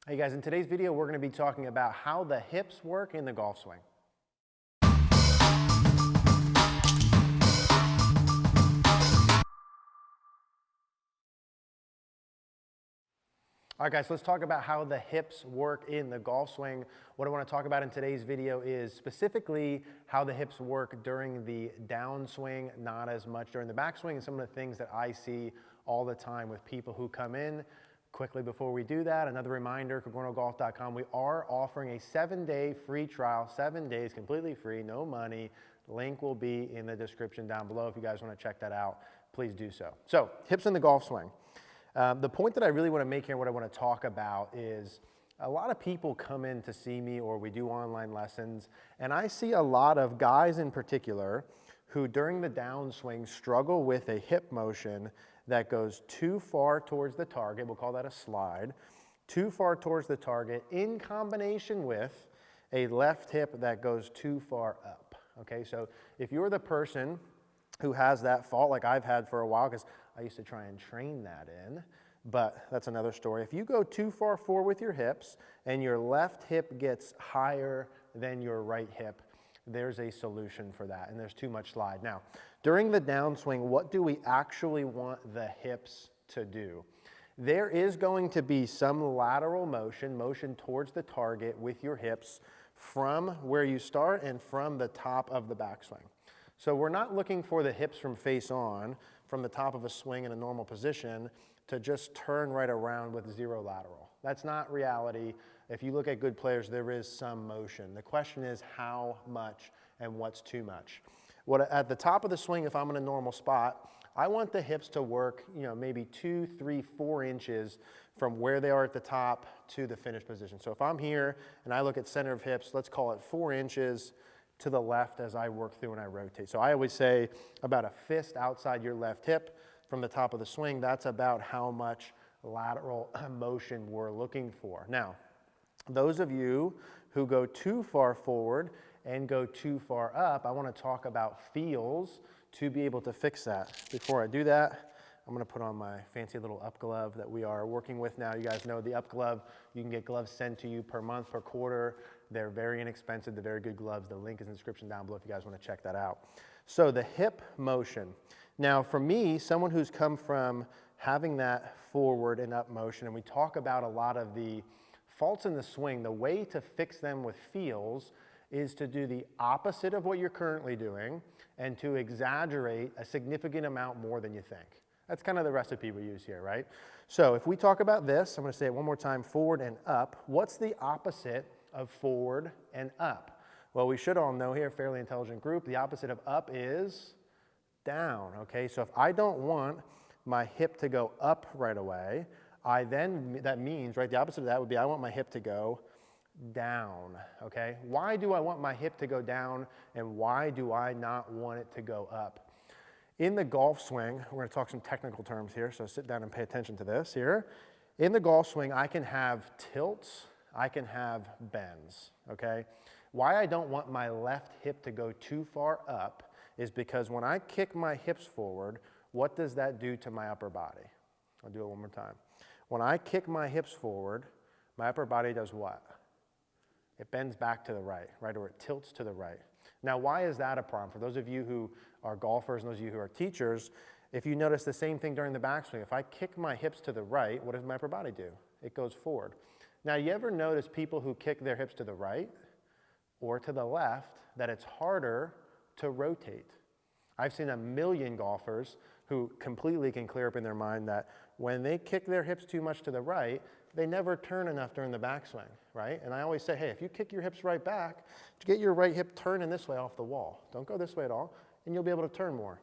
Hey guys, in today's video, we're going to be talking about how the hips work in the golf swing. All right guys, let's talk about how the hips work in the golf swing. What I want to talk about in today's video is specifically how the hips work during the downswing, not as much during the backswing, and some of the things that I see all the time with people who come in. Quickly before we do that, another reminder, CogornoGolf.com, we are offering a 7-day free trial, 7 days completely free, no money. Link will be in the description down below. If you guys want to check that out, please do so. So, hips in the golf swing. The point that I really want to make here, what I want to talk about is a lot of people come in to see me or we do online lessons, and I see a lot of guys in particular who during the downswing struggle with a hip motion that goes too far towards the target, we'll call that a slide, too far towards the target in combination with a left hip that goes too far up, okay? So if you're the person who has that fault like I've had for a while, because I used to try and train that in, but that's another story. If you go too far forward with your hips and your left hip gets higher than your right hip, there's a solution for that, and there's too much slide. Now, during the downswing, what do we actually want the hips to do? There is going to be some lateral motion towards the target with your hips from where you start and from the top of the backswing. So we're not looking for the hips from face on, from the top of a swing in a normal position, to just turn right around with zero lateral. That's not reality. If you look at good players, there is some motion. The question is how much and what's too much. At the top of the swing, if I'm in a normal spot, I want the hips to work, maybe 2, 3, 4 inches from where they are at the top to the finish position. So if I'm here and I look at center of hips, let's call it 4 inches to the left as I work through and I rotate. So I always say about a fist outside your left hip from the top of the swing. That's about how much lateral motion we're looking for. Now, those of you who go too far forward and go too far up, I want to talk about feels to be able to fix that. Before I do that, I'm going to put on my fancy little up glove that we are working with now. You guys know the up glove. You can get gloves sent to you per month, per quarter. They're very inexpensive. They're very good gloves. The link is in the description down below if you guys want to check that out. So the hip motion. Now for me, someone who's come from having that forward and up motion, and we talk about a lot of the faults in the swing, the way to fix them with feels is to do the opposite of what you're currently doing and to exaggerate a significant amount more than you think. That's kind of the recipe we use here, right? So if we talk about this, I'm going to say it one more time, forward and up. What's the opposite of forward and up? Well, we should all know here, fairly intelligent group, the opposite of up is down, okay? So if I don't want my hip to go up right away, that means, right, the opposite of that would be I want my hip to go down, okay? Why do I want my hip to go down and why do I not want it to go up? In the golf swing, we're going to talk some technical terms here, so sit down and pay attention to this here. In the golf swing, I can have tilts, I can have bends, okay? Why I don't want my left hip to go too far up is because when I kick my hips forward, what does that do to my upper body? I'll do it one more time. When I kick my hips forward, my upper body does what? It bends back to the right, or it tilts to the right. Now, why is that a problem? For those of you who are golfers and those of you who are teachers, if you notice the same thing during the backswing, if I kick my hips to the right, what does my upper body do? It goes forward. Now, you ever notice people who kick their hips to the right or to the left, that it's harder to rotate? I've seen a million golfers who completely can clear up in their mind that when they kick their hips too much to the right, they never turn enough during the backswing, right? And I always say, hey, if you kick your hips right back, get your right hip turning this way off the wall. Don't go this way at all, and you'll be able to turn more.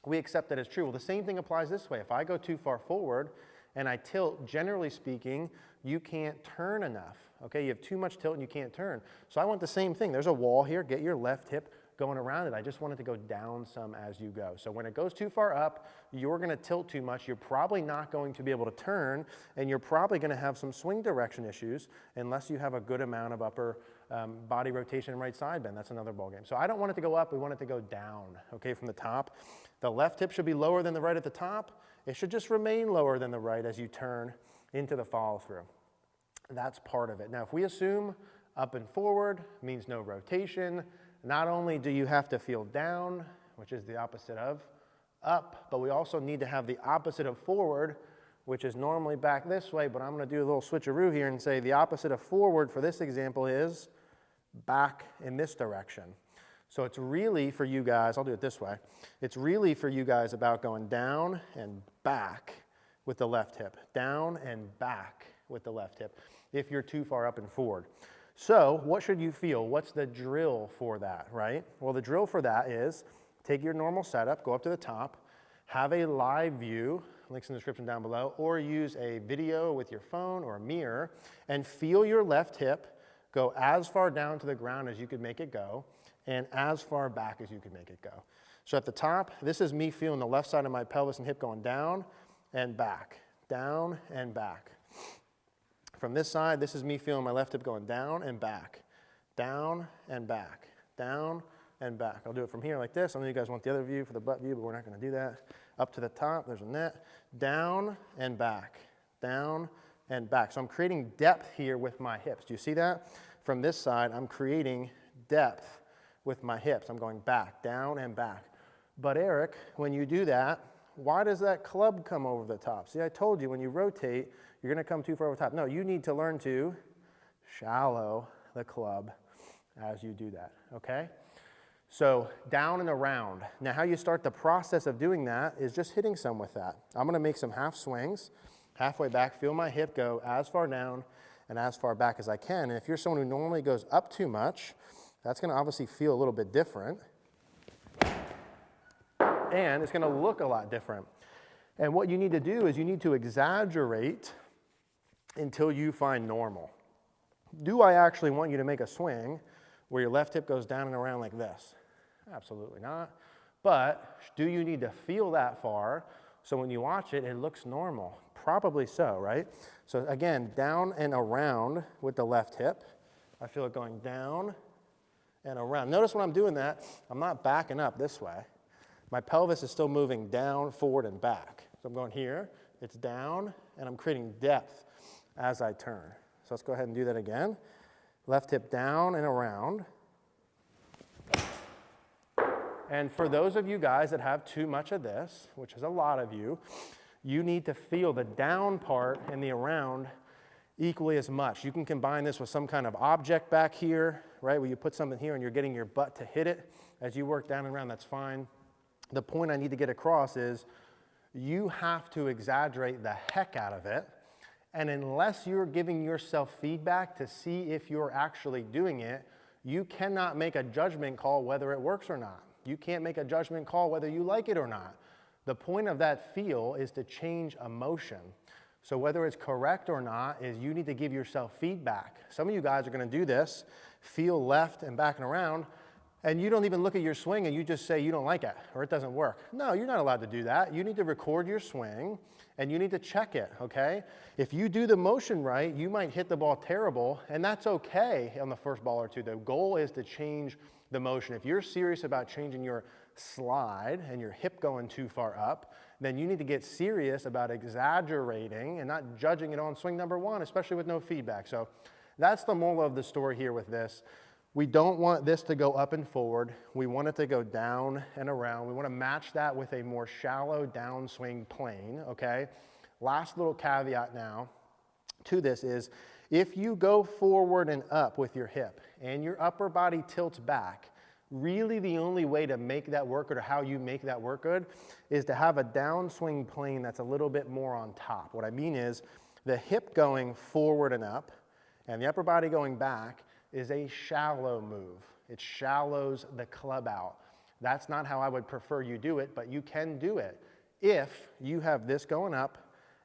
We accept that as true. Well, the same thing applies this way. If I go too far forward and I tilt, generally speaking, you can't turn enough, okay? You have too much tilt and you can't turn. So I want the same thing. There's a wall here. Get your left hip going around it. I just want it to go down some as you go. So when it goes too far up, you're going to tilt too much. You're probably not going to be able to turn, and you're probably going to have some swing direction issues unless you have a good amount of upper body rotation and right side bend. That's another ballgame. So I don't want it to go up. We want it to go down, okay, from the top. The left hip should be lower than the right at the top. It should just remain lower than the right as you turn into the follow through. That's part of it. Now, if we assume up and forward means no rotation, not only do you have to feel down, which is the opposite of up, but we also need to have the opposite of forward, which is normally back this way, but I'm going to do a little switcheroo here and say the opposite of forward for this example is back in this direction. So it's really for you guys, I'll do it this way, it's really for you guys about going down and back with the left hip, down and back with the left hip, if you're too far up and forward. So what should you feel? What's the drill for that, right? Well, the drill for that is take your normal setup, go up to the top, have a live view, links in the description down below, or use a video with your phone or a mirror, and feel your left hip go as far down to the ground as you could make it go, and as far back as you could make it go. So at the top, this is me feeling the left side of my pelvis and hip going down and back, down and back. From this side, this is me feeling my left hip going down and back, down and back, down and back. I'll do it from here like this. I know you guys want the other view for the butt view, but we're not going to do that. Up to the top, there's a net, down and back, down and back. So I'm creating depth here with my hips. Do you see that? From this side, I'm creating depth with my hips. I'm going back, down and back. But Eric, when you do that, why does that club come over the top? See, I told you when you rotate, you're going to come too far over the top. No, you need to learn to shallow the club as you do that, okay? So down and around. Now how you start the process of doing that is just hitting some with that. I'm going to make some half swings, halfway back, feel my hip go as far down and as far back as I can. And if you're someone who normally goes up too much, that's going to obviously feel a little bit different. And it's going to look a lot different. And what you need to do is you need to exaggerate until you find normal. Do I actually want you to make a swing where your left hip goes down and around like this? Absolutely not. But do you need to feel that far so when you watch it, it looks normal? Probably so, right? So again, down and around with the left hip. I feel it going down and around. Notice when I'm doing that, I'm not backing up this way. My pelvis is still moving down, forward, and back. So I'm going here, it's down, and I'm creating depth as I turn. So let's go ahead and do that again. Left hip down and around. And for those of you guys that have too much of this, which is a lot of you, you need to feel the down part and the around equally as much. You can combine this with some kind of object back here, right, where you put something here and you're getting your butt to hit it. As you work down and around, that's fine. The point I need to get across is you have to exaggerate the heck out of it. And unless you're giving yourself feedback to see if you're actually doing it, you cannot make a judgment call whether it works or not. You can't make a judgment call whether you like it or not. The point of that feel is to change emotion. So whether it's correct or not is you need to give yourself feedback. Some of you guys are going to do this, feel left and back and around, and you don't even look at your swing and you just say you don't like it or it doesn't work. No, you're not allowed to do that. You need to record your swing and you need to check it, okay? If you do the motion right, you might hit the ball terrible, and that's okay on the first ball or two. The goal is to change the motion. If you're serious about changing your slide and your hip going too far up, then you need to get serious about exaggerating and not judging it on swing number one, especially with no feedback. So that's the moral of the story here with this. We don't want this to go up and forward. We want it to go down and around. We want to match that with a more shallow downswing plane, okay? Last little caveat now to this is if you go forward and up with your hip and your upper body tilts back, really the only way to make that work or how you make that work good is to have a downswing plane that's a little bit more on top. What I mean is the hip going forward and up and the upper body going back is a shallow move. It shallows the club out. That's not how I would prefer you do it, but you can do it. If you have this going up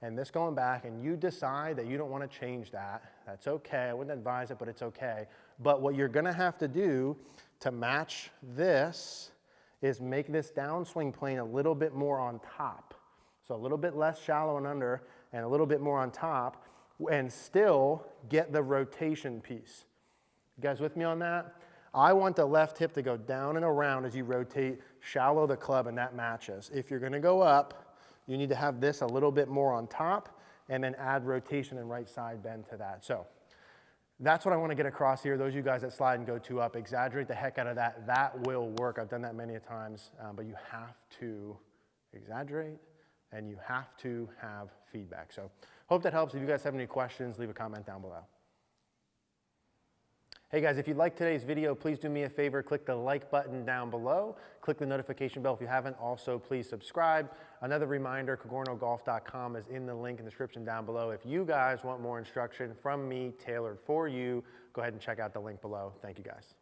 and this going back and you decide that you don't want to change that, that's okay. I wouldn't advise it, but it's okay. But what you're going to have to do to match this is make this downswing plane a little bit more on top. So a little bit less shallow and under and a little bit more on top and still get the rotation piece. You guys with me on that? I want the left hip to go down and around as you rotate, shallow the club, and that matches. If you're going to go up, you need to have this a little bit more on top and then add rotation and right side bend to that. So that's what I want to get across here. Those of you guys that slide and go 2 up, exaggerate the heck out of that. That will work. I've done that many a times, but you have to exaggerate and you have to have feedback. So hope that helps. If you guys have any questions, leave a comment down below. Hey guys, if you liked today's video, please do me a favor, click the like button down below, click the notification bell if you haven't. Also, please subscribe. Another reminder, cogornogolf.com is in the link in the description down below. If you guys want more instruction from me tailored for you, go ahead and check out the link below. Thank you guys.